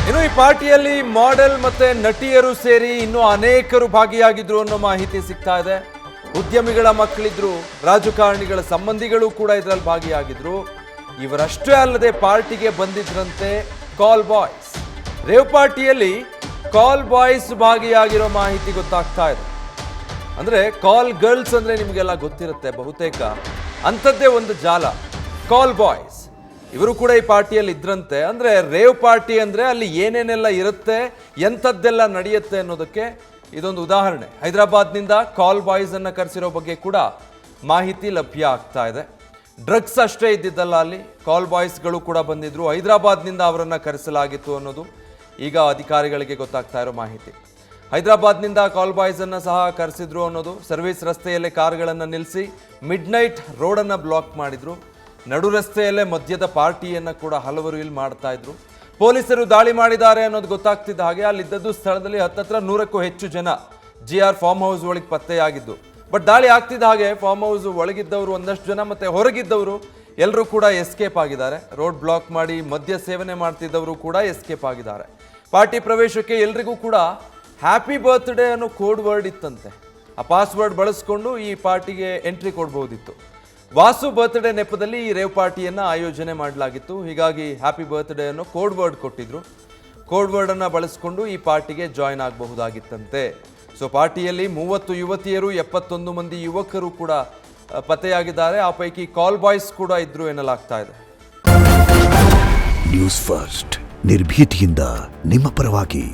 ಇನ್ನು ಈ ಪಾರ್ಟಿಯಲ್ಲಿ ಮಾಡೆಲ್ ಮತ್ತೆ ನಟಿಯರು ಸೇರಿ ಇನ್ನೂ ಅನೇಕರು ಭಾಗಿಯಾಗಿದ್ರು ಅನ್ನೋ ಮಾಹಿತಿ ಸಿಗ್ತಾ ಇದೆ. ಉದ್ಯಮಿಗಳ ಮಕ್ಕಳಿದ್ರು, ರಾಜಕಾರಣಿಗಳ ಸಂಬಂಧಿಗಳು ಕೂಡ ಇದರಲ್ಲಿ ಭಾಗಿಯಾಗಿದ್ರು. ಇವರಷ್ಟೇ ಅಲ್ಲದೆ ಪಾರ್ಟಿಗೆ ಬಂದಿದ್ರಂತೆ ಕಾಲ್ ಬಾಯ್ಸ್. ರೇವ್ ಪಾರ್ಟಿಯಲ್ಲಿ ಕಾಲ್ ಬಾಯ್ಸ್ ಭಾಗಿಯಾಗಿರೋ ಮಾಹಿತಿ ಗೊತ್ತಾಗ್ತಾ ಇದೆ. ಅಂದ್ರೆ ಕಾಲ್ ಗರ್ಲ್ಸ್ ಅಂದ್ರೆ ನಿಮಗೆಲ್ಲ ಗೊತ್ತಿರುತ್ತೆ ಬಹುತೇಕ, ಅಂಥದ್ದೇ ಒಂದು ಜಾಲ ಕಾಲ್ ಬಾಯ್ಸ್. ಇವರು ಕೂಡ ಈ ಪಾರ್ಟಿಯಲ್ಲಿ ಇದ್ರಂತೆ. ಅಂದ್ರೆ ರೇವ್ ಪಾರ್ಟಿ ಅಂದ್ರೆ ಅಲ್ಲಿ ಏನೇನೆಲ್ಲ ಇರುತ್ತೆ, ಎಂಥದ್ದೆಲ್ಲ ನಡೆಯುತ್ತೆ ಅನ್ನೋದಕ್ಕೆ ಇದೊಂದು ಉದಾಹರಣೆ. ಹೈದರಾಬಾದ್ನಿಂದ ಕಾಲ್ ಬಾಯ್ಸ್ ಅನ್ನ ಕರೆಸಿರೋ ಬಗ್ಗೆ ಕೂಡ ಮಾಹಿತಿ ಲಭ್ಯ ಆಗ್ತಾ ಇದೆ. ಡ್ರಗ್ಸ್ ಅಷ್ಟೇ ಇದ್ದಿದ್ದಲ್ಲ, ಅಲ್ಲಿ ಕಾಲ್ ಬಾಯ್ಸ್ಗಳು ಕೂಡ ಬಂದಿದ್ರು. ಹೈದರಾಬಾದ್ನಿಂದ ಅವರನ್ನು ಕರೆಸಲಾಗಿತ್ತು ಅನ್ನೋದು ಈಗ ಅಧಿಕಾರಿಗಳಿಗೆ ಗೊತ್ತಾಗ್ತಾ ಇರೋ ಮಾಹಿತಿ. ಹೈದರಾಬಾದ್ನಿಂದ ಕಾಲ್ ಬಾಯ್ಸನ್ನು ಸಹ ಕರೆಸಿದ್ರು ಅನ್ನೋದು. ಸರ್ವಿಸ್ ರಸ್ತೆಯಲ್ಲೇ ಕಾರ್ಗಳನ್ನು ನಿಲ್ಲಿಸಿ ಮಿಡ್ ನೈಟ್ ರೋಡನ್ನು ಬ್ಲಾಕ್ ಮಾಡಿದ್ರು. ನಡು ರಸ್ತೆಯಲ್ಲೇ ಮದ್ಯದ ಪಾರ್ಟಿಯನ್ನು ಕೂಡ ಹಲವರು ಇಲ್ಲಿ ಮಾಡ್ತಾ ಇದ್ರು. ಪೊಲೀಸರು ದಾಳಿ ಮಾಡಿದ್ದಾರೆ ಅನ್ನೋದು ಗೊತ್ತಾಗ್ತಿದ್ದ ಹಾಗೆ ಅಲ್ಲಿದ್ದದ್ದು ಸ್ಥಳದಲ್ಲಿ ಹತ್ತತ್ರ 100ಕ್ಕೂ ಹೆಚ್ಚು ಜನ GR ಫಾರ್ಮ್ ಹೌಸ್ ಒಳಗೆ ಪತ್ತೆಯಾಗಿದ್ದು. ಬಟ್ ದಾಳಿ ಆಗ್ತಿದ್ದ ಹಾಗೆ ಫಾರ್ಮ್ ಹೌಸ್ ಒಳಗಿದ್ದವರು ಒಂದಷ್ಟು ಜನ ಮತ್ತೆ ಹೊರಗಿದ್ದವರು ಎಲ್ಲರೂ ಕೂಡ ಎಸ್ಕೇಪ್ ಆಗಿದ್ದಾರೆ. ರೋಡ್ ಬ್ಲಾಕ್ ಮಾಡಿ ಮದ್ಯ ಸೇವನೆ ಮಾಡ್ತಿದ್ದವರು ಕೂಡ ಎಸ್ಕೇಪ್ ಆಗಿದ್ದಾರೆ. ಪಾರ್ಟಿ ಪ್ರವೇಶಕ್ಕೆ ಎಲ್ರಿಗೂ ಕೂಡ ಹ್ಯಾಪಿ ಬರ್ತ್ಡೇ ಅನ್ನೋ ಕೋಡ್ ವರ್ಡ್ ಇತ್ತಂತೆ. ಆ ಪಾಸ್ವರ್ಡ್ ಬಳಸ್ಕೊಂಡು ಈ ಪಾರ್ಟಿಗೆ ಎಂಟ್ರಿ ಕೊಡ್ಬೋದಿತ್ತು. ವಾಸು ಬರ್ತ್ಡೇ ನೆಪದಲ್ಲಿ ಈ ರೇವ್ ಪಾರ್ಟಿಯನ್ನು ಆಯೋಜನೆ ಮಾಡಲಾಗಿತ್ತು. ಹೀಗಾಗಿ ಹ್ಯಾಪಿ ಬರ್ತ್ಡೇ ಅನ್ನೋ ಕೋಡ್ ವರ್ಡ್ ಕೊಟ್ಟಿದ್ರು. ಕೋಡ್ ವರ್ಡನ್ನು ಬಳಸ್ಕೊಂಡು ಈ ಪಾರ್ಟಿಗೆ ಜಾಯ್ನ್ ಆಗಬಹುದಾಗಿತ್ತಂತೆ. ಸೊ ಪಾರ್ಟಿಯಲ್ಲಿ 30 ಯುವತಿಯರು, 71 ಮಂದಿ ಯುವಕರು ಕೂಡ ಪತ್ತೆಯಾಗಿದ್ದಾರೆ. ಆ ಪೈಕಿ ಕಾಲ್ ಬಾಯ್ಸ್ ಕೂಡ ಇದ್ರು ಎನ್ನಲಾಗ್ತಾ ಇದೆ. ನ್ಯೂಸ್ ಫಸ್ಟ್ ನಿರ್ಭೀತಿಯಿಂದ ನಿಮ್ಮ ಪರವಾಗಿ.